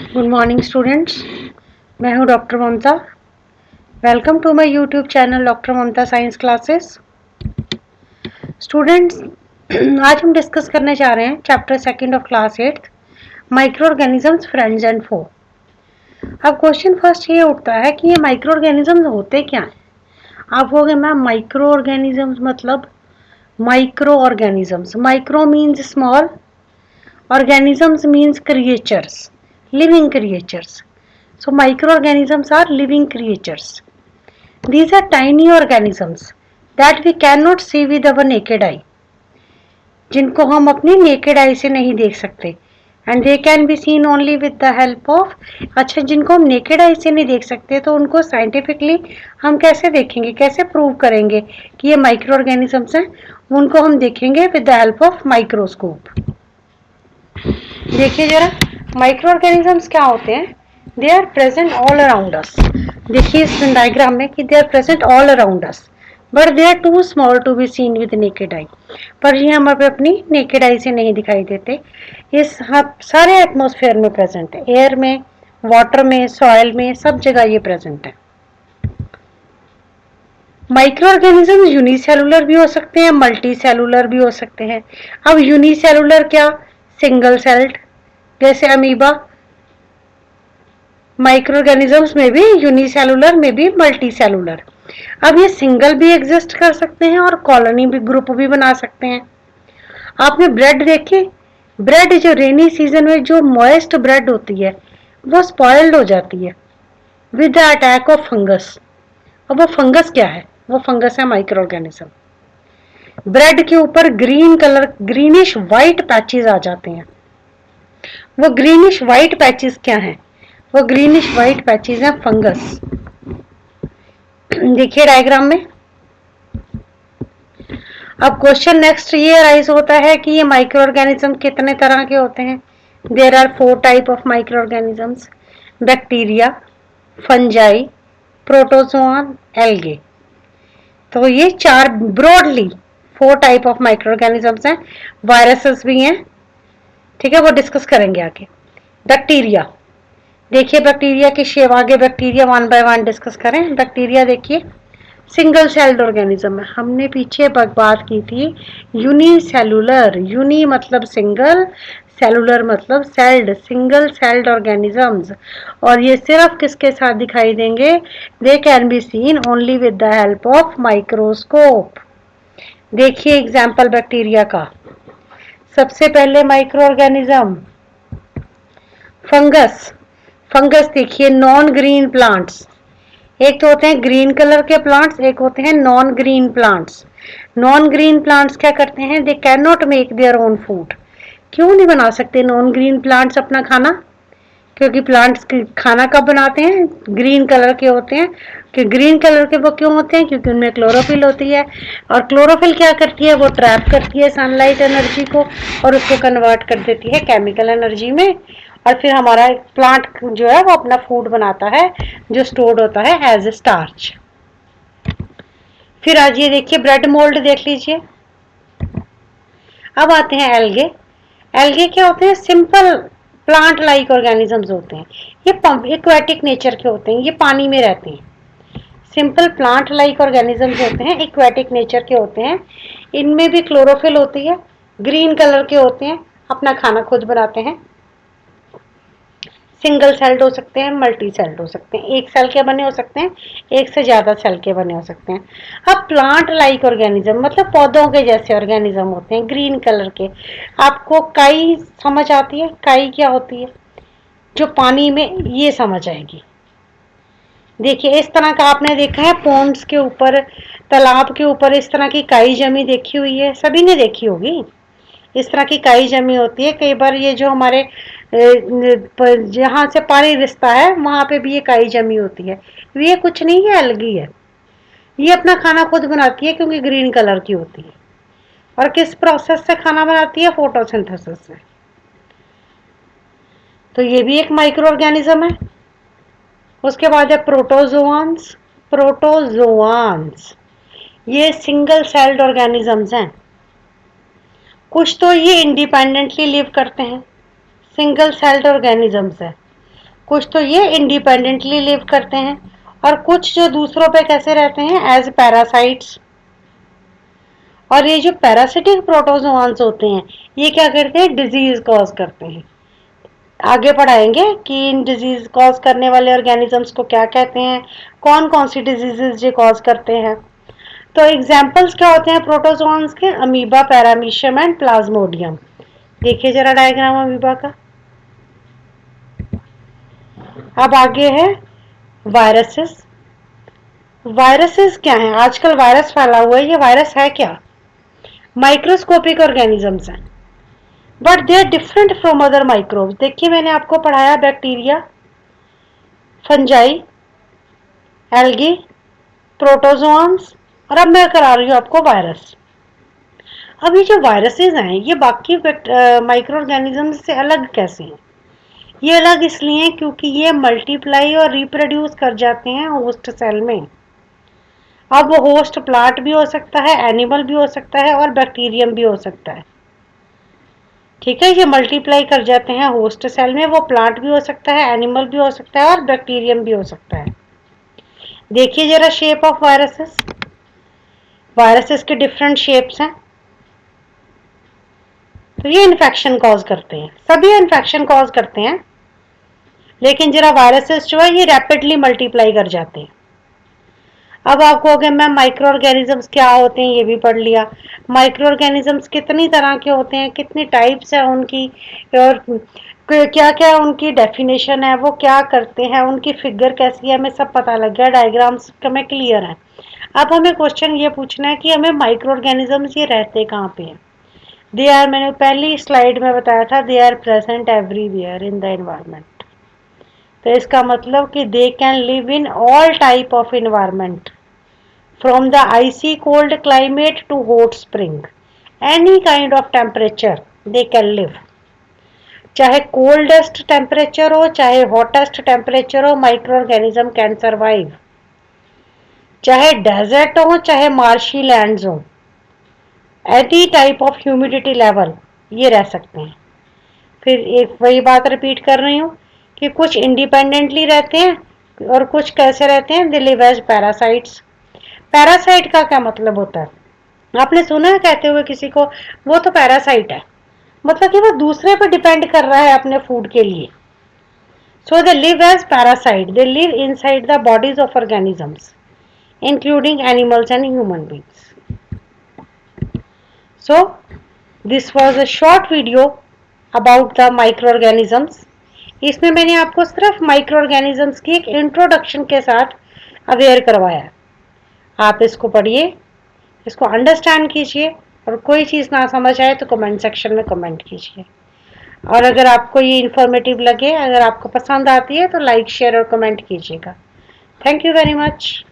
Good morning students, मैं हूं doctor Mamta. Welcome to my YouTube channel doctor Mamta science classes. Students, आज हम discuss करने जा रहे हैं chapter second of class 8 microorganisms friends and foe. अब क्वेश्चन फर्स्ट ये उठता है कि ये माइक्रो ऑर्गेनिजम्स होते क्या हैं। आप कहोगे मैम माइक्रो ऑर्गेनिजम्स मतलब micro organisms, micro means small, organisms means creatures, living creatures. So microorganisms are living creatures. These are tiny organisms that we cannot see with our naked eye, जिनको हम अपनी naked eye से नहीं देख सकते, and they can be seen only with the help of, अच्छा जिनको हम naked eye से नहीं देख सकते तो उनको scientifically हम कैसे देखेंगे, कैसे प्रूव करेंगे कि ये माइक्रो ऑर्गेनिजम्स हैं। उनको हम देखेंगे with the help of microscope। देखिए जरा माइक्रो ऑर्गेनिजम्स क्या होते हैं। They are present all around us. देखिए इस डायग्राम में कि they are present all around us but they are too small to be seen with naked eye. पर ये हमारे अपनी नेकेड आई से नहीं दिखाई देते। इस सारे एटमॉस्फेयर में प्रेजेंट है, एयर में, वाटर में, सॉइल में, सब जगह ये प्रेजेंट है। माइक्रो ऑर्गेनिज्म यूनिसेलुलर भी हो सकते हैं, मल्टी सेलुलर भी हो सकते हैं। अब यूनिसेलुलर क्या, सिंगल सेल्ड जैसे अमीबा। माइक्रो ऑर्गेनिजम्स में भी यूनिसेलुलर में भी मल्टी सेलुलर। अब ये सिंगल भी एग्जिस्ट कर सकते हैं और कॉलोनी भी, ग्रुप भी बना सकते हैं। आपने ब्रेड देखी, ब्रेड जो रेनी सीजन में जो मॉइस्ट ब्रेड होती है वो स्पॉइल्ड हो जाती है with the attack of fungus. अब वो फंगस क्या है, वो फंगस है माइक्रो ऑर्गेनिज्म। ब्रेड के ऊपर green colour, greenish white patches आ जाते हैं। वो ग्रीनिश व्हाइट पैचेस क्या हैं, वो ग्रीनिश व्हाइट पैचेस हैं फंगस। देखिए डायग्राम में। अब क्वेश्चन नेक्स्ट ये राइज होता है कि ये माइक्रो ऑर्गेनिज्म कितने तरह के होते हैं। There are 4 type of micro organisms, bacteria, fungi, protozoan, algae. तो ये 4 broadly 4 type of micro organisms हैं। वायरसेस भी हैं, ठीक है, वो डिस्कस करेंगे आगे। बैक्टीरिया, देखिए बैक्टीरिया की शेप, आगे बैक्टीरिया 1 बाय 1 डिस्कस करें। बैक्टीरिया देखिए सिंगल सेल्ड ऑर्गेनिज्म है। हमने पीछे बात की थी यूनिसेलुलर, यूनि मतलब सिंगल, सेलुलर मतलब सेल्ड, सिंगल सेल्ड ऑर्गेनिजम्स। और ये सिर्फ किसके साथ दिखाई देंगे, they can be seen only with the help of microscope. देखिए एग्जाम्पल बैक्टीरिया का। सबसे पहले माइक्रो ऑर्गेनिज्म फंगस। फंगस देखिए नॉन ग्रीन प्लांट्स, एक तो होते हैं ग्रीन कलर के प्लांट्स, एक होते हैं non green plants. Non green plants क्या करते हैं, they can not make their own food. क्यों नहीं बना सकते नॉन ग्रीन प्लांट्स अपना खाना, क्योंकि प्लांट्स खाना कब बनाते हैं, ग्रीन कलर के होते हैं। कि ग्रीन कलर के वो क्यों होते हैं, क्योंकि उनमें क्लोरोफिल होती है। और क्लोरोफिल क्या करती है, वो ट्रैप करती है सनलाइट एनर्जी को और उसको कन्वर्ट कर देती है केमिकल एनर्जी में। और फिर हमारा प्लांट जो है वो अपना फूड बनाता है जो स्टोर्ड होता है एज ए स्टार्च। फिर आज ये देखिए ब्रेड मोल्ड देख लीजिए। अब आते हैं एल्गे। एल्गे क्या होते हैं, सिंपल प्लांट लाइक ऑर्गेनिजम्स होते हैं। ये एक्वेटिक नेचर के होते हैं, ये पानी में रहते हैं। सिंपल प्लांट लाइक ऑर्गेनिजम्स होते हैं, एक्वेटिक नेचर के होते हैं। इनमें भी क्लोरोफिल होती है, ग्रीन कलर के होते हैं, अपना खाना खुद बनाते हैं। सिंगल सेल्ड हो सकते हैं, मल्टी सेल्ड हो सकते हैं, एक सेल के बने हो सकते हैं, एक से ज्यादा सेल के बने हो सकते हैं। अब प्लांट लाइक ऑर्गेनिज्म मतलब पौधों के जैसे ऑर्गेनिज्म होते हैं ग्रीन कलर के। आपको काई समझ आती है, काई क्या होती है, जो पानी में, ये समझ आएगी। देखिए इस तरह का आपने देखा है पॉन्ड्स के ऊपर, तालाब के ऊपर इस तरह की काई जमी देखी हुई है, सभी ने देखी होगी। इस तरह की काई जमी होती है। कई बार ये जो हमारे जहाँ से पानी रिसता है वहां पे भी ये काई जमी होती है। ये कुछ नहीं है, अलगी है। ये अपना खाना खुद बनाती है क्योंकि ग्रीन कलर की होती है। और किस प्रोसेस से खाना बनाती है, फोटोसिंथेसिस से। तो ये भी एक माइक्रो ऑर्गेनिज्म है। उसके बाद है प्रोटोजोआन्स। प्रोटोजोआन्स ये सिंगल सेल्ड ऑर्गेनिजम्स हैं। कुछ तो ये इंडिपेंडेंटली लिव करते हैं, सिंगल सेल्ड ऑर्गेनिजम्स है। कुछ तो ये इंडिपेंडेंटली लिव करते हैं और कुछ जो दूसरों पे कैसे रहते हैं, एज पैरासाइट्स। और ये जो पैरासिटिक प्रोटोजोआंस होते हैं ये क्या करते हैं, डिजीज कॉज करते हैं। आगे पढ़ाएंगे कि इन डिजीज कॉज करने वाले ऑर्गेनिजम्स को क्या कहते हैं, कौन कौन सी डिजीजेस ये कॉज करते हैं। तो एग्जाम्पल्स क्या होते हैं प्रोटोजोआंस के, अमीबा, पैरामीशियम एंड प्लाज्मोडियम। देखिए जरा डायग्राम अमीबा का। अब आगे है वायरसेस। वायरसेस क्या है, आजकल वायरस फैला हुआ है, ये वायरस है क्या, माइक्रोस्कोपिक ऑर्गेनिजम्स हैं, but they are different from other microbes. देखिए मैंने आपको पढ़ाया बैक्टीरिया, फंजाई, एल्गी, प्रोटोजोआंस, और अब मैं करा रही हूँ आपको वायरस। अब ये जो वायरसेस हैं ये बाकी माइक्रो ऑर्गेनिजम्स से अलग कैसे हैं, ये अलग इसलिए हैं क्योंकि ये मल्टीप्लाई और रिप्रोड्यूस कर जाते हैं होस्ट सेल में। अब वो होस्ट प्लांट भी हो सकता है, एनिमल भी हो सकता है और बैक्टीरियम भी हो सकता है। ठीक है, ये मल्टीप्लाई कर जाते हैं होस्ट सेल में, वो प्लांट भी हो सकता है, एनिमल भी हो सकता है और बैक्टीरियम भी हो सकता है। देखिए जरा शेप ऑफ वायरसेस। वायरसेस के डिफरेंट शेप्स हैं। तो ये इन्फेक्शन कॉज करते हैं, सभी इन्फेक्शन कॉज करते हैं, लेकिन जरा वायरसेस जो है ये रैपिडली मल्टीप्लाई कर जाते हैं। अब आपको अगर मैम माइक्रो ऑर्गेनिजम्स क्या होते हैं ये भी पढ़ लिया। माइक्रो ऑर्गेनिजम्स कितनी तरह के होते हैं, कितनी टाइप्स है उनकी, और क्या क्या उनकी डेफिनेशन है, वो क्या करते हैं, उनकी फिगर कैसी है, हमें सब पता लग गया, डायग्राम्स हमें क्लियर है। अब हमें क्वेश्चन ये पूछना है कि हमें माइक्रो ऑर्गेनिजम्स ये रहते कहाँ पे हैं। दे आर, मैंने पहली स्लाइड में बताया था, they are present everywhere in the environment. तो इसका मतलब कि they can live in all type of environment, from the icy cold climate to hot spring, any kind of temperature they can live. चाहे coldest temperature हो, चाहे hottest temperature हो, micro organism can survive. चाहे desert हो, चाहे marshy lands हो, any type of humidity level ये रह सकते हैं। फिर एक वही बात रिपीट कर रही हूँ कि कुछ इंडिपेंडेंटली रहते हैं और कुछ कैसे रहते हैं, they live as parasites. Parasite का क्या मतलब होता है, आपने सुना है कहते हुए किसी को, वो तो पैरासाइट है, मतलब कि वो दूसरे पर डिपेंड कर रहा है अपने फूड के लिए। So they live as parasite, they live inside the bodies of organisms including animals and human beings. So this was a short video about the microorganisms. इसमें मैंने आपको सिर्फ माइक्रो ऑर्गेनिजम्स की एक इंट्रोडक्शन के साथ अवेयर करवाया। आप इसको पढ़िए, इसको अंडरस्टैंड कीजिए, और कोई चीज़ ना समझ आए तो कमेंट सेक्शन में कमेंट कीजिए। और अगर आपको ये इन्फॉर्मेटिव लगे, अगर आपको पसंद आती है तो लाइक, शेयर और कमेंट कीजिएगा। Thank you very much.